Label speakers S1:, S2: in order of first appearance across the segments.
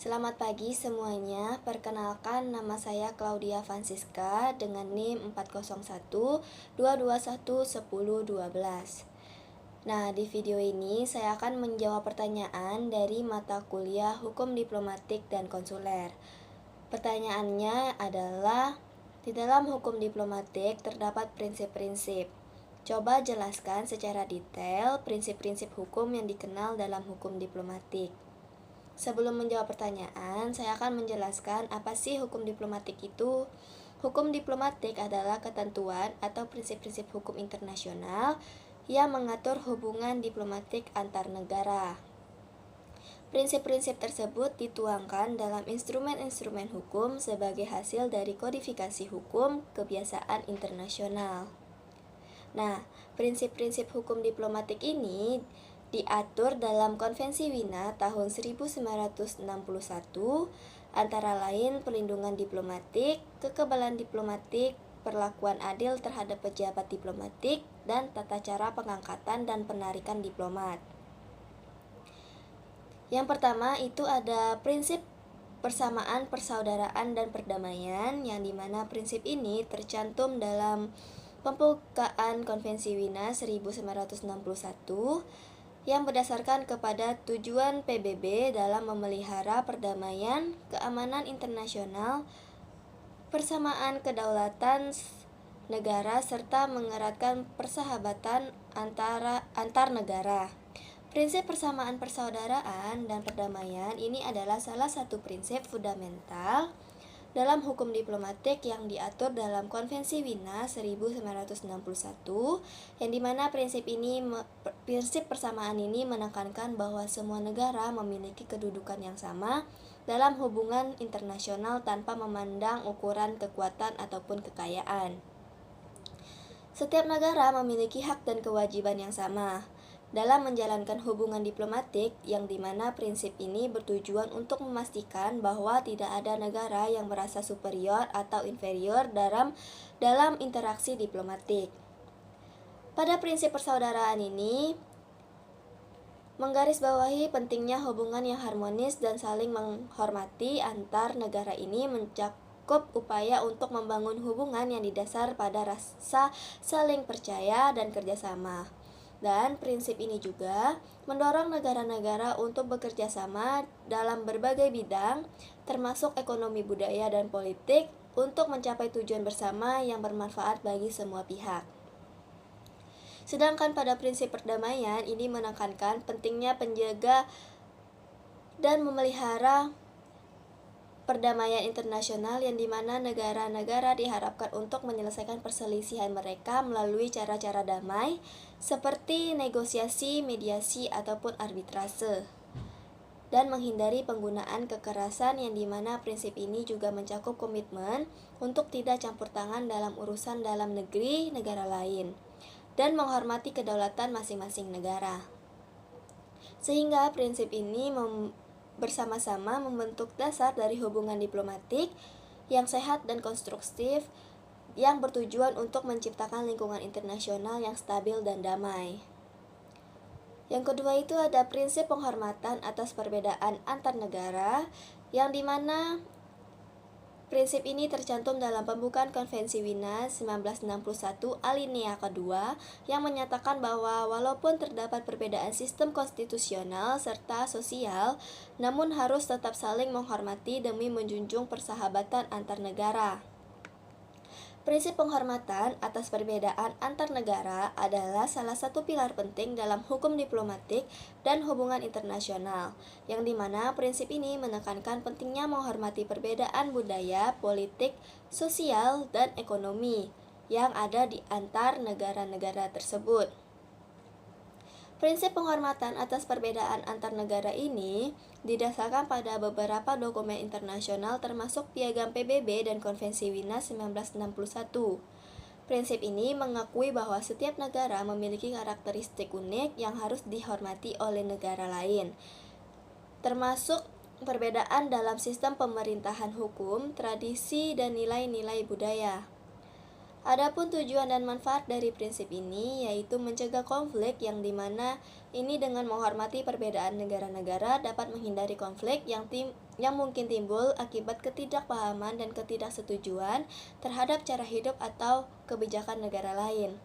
S1: Selamat pagi semuanya, perkenalkan nama saya Claudia Francisca dengan NIM 401-221-1012. Nah, di video ini saya akan menjawab pertanyaan dari mata kuliah Hukum Diplomatik dan Konsuler. Pertanyaannya adalah, di dalam hukum diplomatik terdapat prinsip-prinsip. Coba jelaskan secara detail prinsip-prinsip hukum yang dikenal dalam hukum diplomatik. Sebelum menjawab pertanyaan, saya akan menjelaskan apa sih hukum diplomatik itu. Hukum diplomatik adalah ketentuan atau prinsip-prinsip hukum internasional yang mengatur hubungan diplomatik antar negara. Prinsip-prinsip tersebut dituangkan dalam instrumen-instrumen hukum sebagai hasil dari kodifikasi hukum kebiasaan internasional. Nah, prinsip-prinsip hukum diplomatik ini diatur dalam Konvensi Wina tahun 1961, antara lain perlindungan diplomatik, kekebalan diplomatik, perlakuan adil terhadap pejabat diplomatik, dan tata cara pengangkatan dan penarikan diplomat. Yang pertama itu ada prinsip persamaan, persaudaraan, dan perdamaian, yang dimana prinsip ini tercantum dalam pembukaan Konvensi Wina 1961 yang berdasarkan kepada tujuan PBB dalam memelihara perdamaian, keamanan internasional, persamaan kedaulatan negara, serta mengeratkan persahabatan antar negara. Prinsip persamaan, persaudaraan, dan perdamaian ini adalah salah satu prinsip fundamental dalam hukum diplomatik yang diatur dalam Konvensi Wina 1961, yang dimana prinsip persamaan ini menekankan bahwa semua negara memiliki kedudukan yang sama dalam hubungan internasional tanpa memandang ukuran kekuatan ataupun kekayaan. Setiap negara memiliki hak dan kewajiban yang sama dalam menjalankan hubungan diplomatik, yang dimana prinsip ini bertujuan untuk memastikan bahwa tidak ada negara yang merasa superior atau inferior dalam interaksi diplomatik. Pada prinsip persaudaraan ini menggarisbawahi pentingnya hubungan yang harmonis dan saling menghormati antar negara. Ini mencakup upaya untuk membangun hubungan yang didasar pada rasa saling percaya dan kerjasama. Dan prinsip ini juga mendorong negara-negara untuk bekerja sama dalam berbagai bidang, termasuk ekonomi, budaya, dan politik, untuk mencapai tujuan bersama yang bermanfaat bagi semua pihak. Sedangkan pada prinsip perdamaian ini menekankan pentingnya penjaga dan memelihara perdamaian internasional, yang dimana negara-negara diharapkan untuk menyelesaikan perselisihan mereka melalui cara-cara damai seperti negosiasi, mediasi, ataupun arbitrase, dan menghindari penggunaan kekerasan, yang dimana prinsip ini juga mencakup komitmen untuk tidak campur tangan dalam urusan dalam negeri negara lain dan menghormati kedaulatan masing-masing negara. Sehingga prinsip ini bersama-sama membentuk dasar dari hubungan diplomatik yang sehat dan konstruktif, yang bertujuan untuk menciptakan lingkungan internasional yang stabil dan damai. Yang kedua itu ada prinsip penghormatan atas perbedaan antar negara, yang dimana prinsip ini tercantum dalam pembukaan Konvensi Wina 1961 alinea kedua, yang menyatakan bahwa walaupun terdapat perbedaan sistem konstitusional serta sosial, namun harus tetap saling menghormati demi menjunjung persahabatan antar negara. Prinsip penghormatan atas perbedaan antar negara adalah salah satu pilar penting dalam hukum diplomatik dan hubungan internasional, yang dimana prinsip ini menekankan pentingnya menghormati perbedaan budaya, politik, sosial, dan ekonomi yang ada di antar negara-negara tersebut. Prinsip penghormatan atas perbedaan antar negara ini didasarkan pada beberapa dokumen internasional termasuk Piagam PBB dan Konvensi Wina 1961. Prinsip ini mengakui bahwa setiap negara memiliki karakteristik unik yang harus dihormati oleh negara lain, termasuk perbedaan dalam sistem pemerintahan, hukum, tradisi, dan nilai-nilai budaya. Adapun tujuan dan manfaat dari prinsip ini yaitu mencegah konflik yang dimana ini dengan menghormati perbedaan negara-negara dapat menghindari konflik yang mungkin timbul akibat ketidakpahaman dan ketidaksetujuan terhadap cara hidup atau kebijakan negara lain.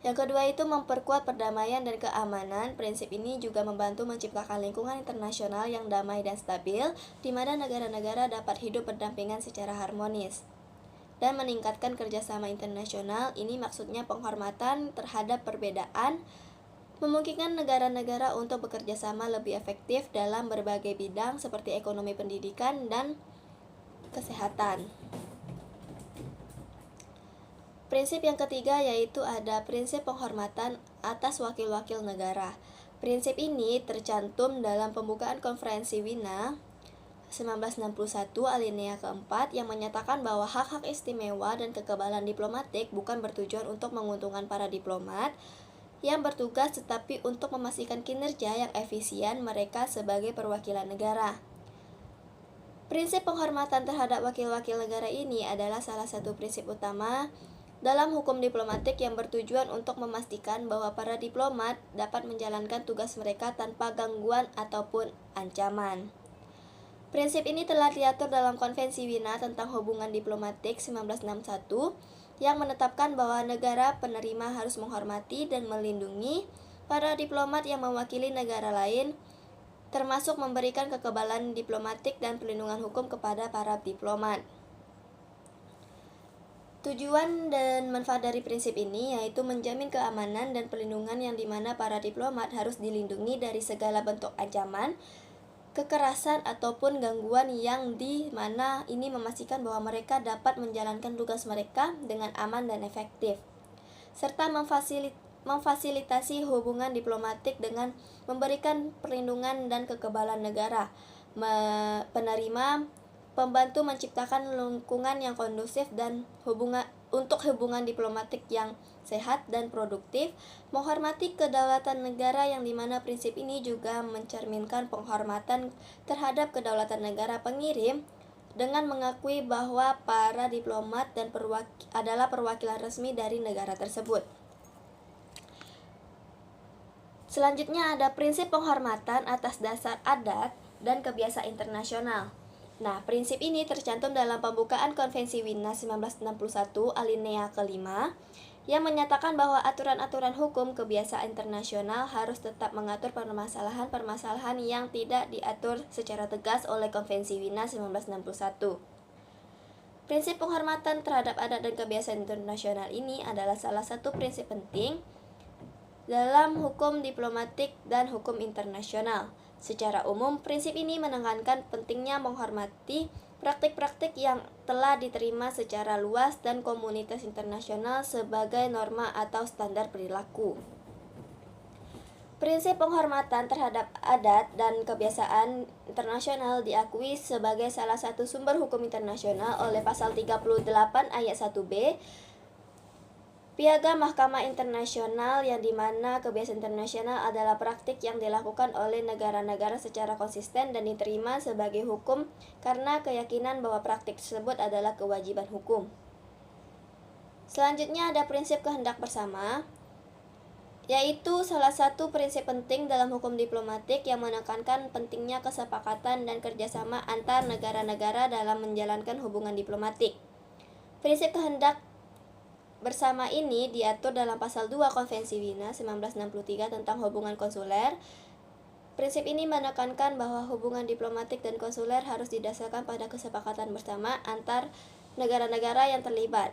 S1: Yang kedua itu memperkuat perdamaian dan keamanan. Prinsip ini juga membantu menciptakan lingkungan internasional yang damai dan stabil, di mana negara-negara dapat hidup berdampingan secara harmonis dan meningkatkan kerjasama internasional. Ini maksudnya penghormatan terhadap perbedaan, memungkinkan negara-negara untuk bekerja sama lebih efektif dalam berbagai bidang seperti ekonomi, pendidikan, dan kesehatan. Prinsip yang ketiga yaitu ada prinsip penghormatan atas wakil-wakil negara. Prinsip ini tercantum dalam pembukaan konferensi Wina 1961 alinea keempat yang menyatakan bahwa hak-hak istimewa dan kekebalan diplomatik bukan bertujuan untuk menguntungkan para diplomat yang bertugas tetapi untuk memastikan kinerja yang efisien mereka sebagai perwakilan negara. Prinsip penghormatan terhadap wakil-wakil negara ini adalah salah satu prinsip utama dalam hukum diplomatik yang bertujuan untuk memastikan bahwa para diplomat dapat menjalankan tugas mereka tanpa gangguan ataupun ancaman. Prinsip ini telah diatur dalam Konvensi Wina tentang Hubungan Diplomatik 1961 yang menetapkan bahwa negara penerima harus menghormati dan melindungi para diplomat yang mewakili negara lain, termasuk memberikan kekebalan diplomatik dan perlindungan hukum kepada para diplomat. Tujuan dan manfaat dari prinsip ini yaitu menjamin keamanan dan perlindungan yang dimana para diplomat harus dilindungi dari segala bentuk ancaman, kekerasan ataupun gangguan yang di mana ini memastikan bahwa mereka dapat menjalankan tugas mereka dengan aman dan efektif, serta memfasilitasi hubungan diplomatik dengan memberikan perlindungan dan kekebalan negara penerima, membantu menciptakan lingkungan yang kondusif dan hubungan diplomatik yang sehat dan produktif, menghormati kedaulatan negara yang dimana prinsip ini juga mencerminkan penghormatan terhadap kedaulatan negara pengirim dengan mengakui bahwa para diplomat dan adalah perwakilan resmi dari negara tersebut. Selanjutnya ada prinsip penghormatan atas dasar adat dan kebiasaan internasional. Nah, prinsip ini tercantum dalam pembukaan Konvensi Wina 1961 alinea kelima yang menyatakan bahwa aturan-aturan hukum kebiasaan internasional harus tetap mengatur permasalahan-permasalahan yang tidak diatur secara tegas oleh Konvensi Wina 1961. Prinsip penghormatan terhadap adat dan kebiasaan internasional ini adalah salah satu prinsip penting dalam hukum diplomatik dan hukum internasional. Secara umum, prinsip ini menekankan pentingnya menghormati praktik-praktik yang telah diterima secara luas dan komunitas internasional sebagai norma atau standar perilaku. Prinsip penghormatan terhadap adat dan kebiasaan internasional diakui sebagai salah satu sumber hukum internasional oleh pasal 38 ayat 1b Piagam Mahkamah Internasional, yang dimana kebiasaan internasional adalah praktik yang dilakukan oleh negara-negara secara konsisten dan diterima sebagai hukum karena keyakinan bahwa praktik tersebut adalah kewajiban hukum. Selanjutnya ada prinsip kehendak bersama, yaitu salah satu prinsip penting dalam hukum diplomatik yang menekankan pentingnya kesepakatan dan kerjasama antar negara-negara dalam menjalankan hubungan diplomatik. Prinsip kehendak bersama ini diatur dalam pasal 2 Konvensi Wina 1963 tentang hubungan konsuler. Prinsip ini menekankan bahwa hubungan diplomatik dan konsuler harus didasarkan pada kesepakatan bersama antar negara-negara yang terlibat.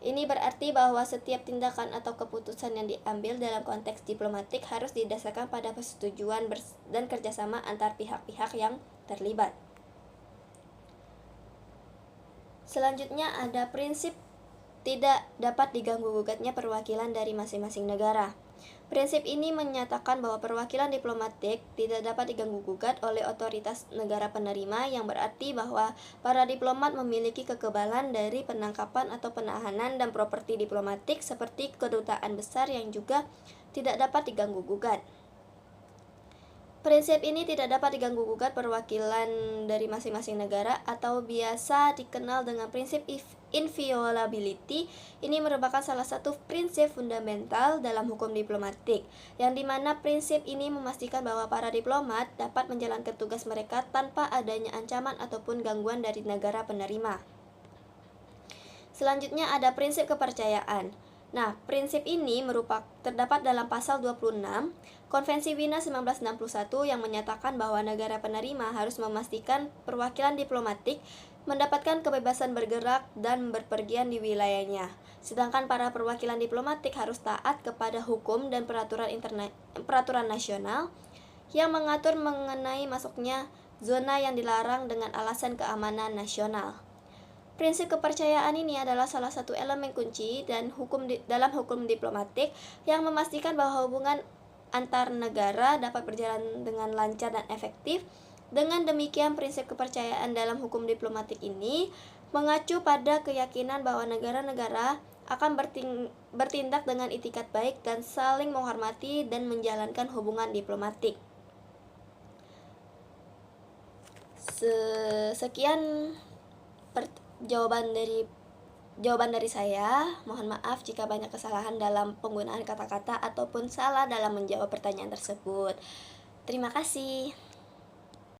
S1: Ini berarti bahwa setiap tindakan atau keputusan yang diambil dalam konteks diplomatik harus didasarkan pada persetujuan dan kerjasama antar pihak-pihak yang terlibat. Selanjutnya ada prinsip tidak dapat diganggu-gugatnya perwakilan dari masing-masing negara. Prinsip ini menyatakan bahwa perwakilan diplomatik tidak dapat diganggu-gugat oleh otoritas negara penerima, yang berarti bahwa para diplomat memiliki kekebalan dari penangkapan atau penahanan dan properti diplomatik seperti kedutaan besar yang juga tidak dapat diganggu-gugat. Prinsip ini tidak dapat diganggu-gugat perwakilan dari masing-masing negara atau biasa dikenal dengan prinsip inviolability. Ini merupakan salah satu prinsip fundamental dalam hukum diplomatik, yang dimana prinsip ini memastikan bahwa para diplomat dapat menjalankan tugas mereka tanpa adanya ancaman ataupun gangguan dari negara penerima. Selanjutnya ada prinsip kepercayaan. Nah, prinsip ini terdapat dalam pasal 26 Konvensi Wina 1961 yang menyatakan bahwa negara penerima harus memastikan perwakilan diplomatik mendapatkan kebebasan bergerak dan berpergian di wilayahnya. Sedangkan para perwakilan diplomatik harus taat kepada hukum dan peraturan nasional yang mengatur mengenai masuknya zona yang dilarang dengan alasan keamanan nasional. Prinsip kepercayaan ini adalah salah satu elemen kunci dalam hukum diplomatik yang memastikan bahwa hubungan antar negara dapat berjalan dengan lancar dan efektif. Dengan demikian, prinsip kepercayaan dalam hukum diplomatik ini mengacu pada keyakinan bahwa negara-negara akan bertindak dengan itikat baik dan saling menghormati dan menjalankan hubungan diplomatik. Sekian jawaban dari saya. Mohon maaf jika banyak kesalahan dalam penggunaan kata-kata ataupun salah dalam menjawab pertanyaan tersebut. Terima kasih.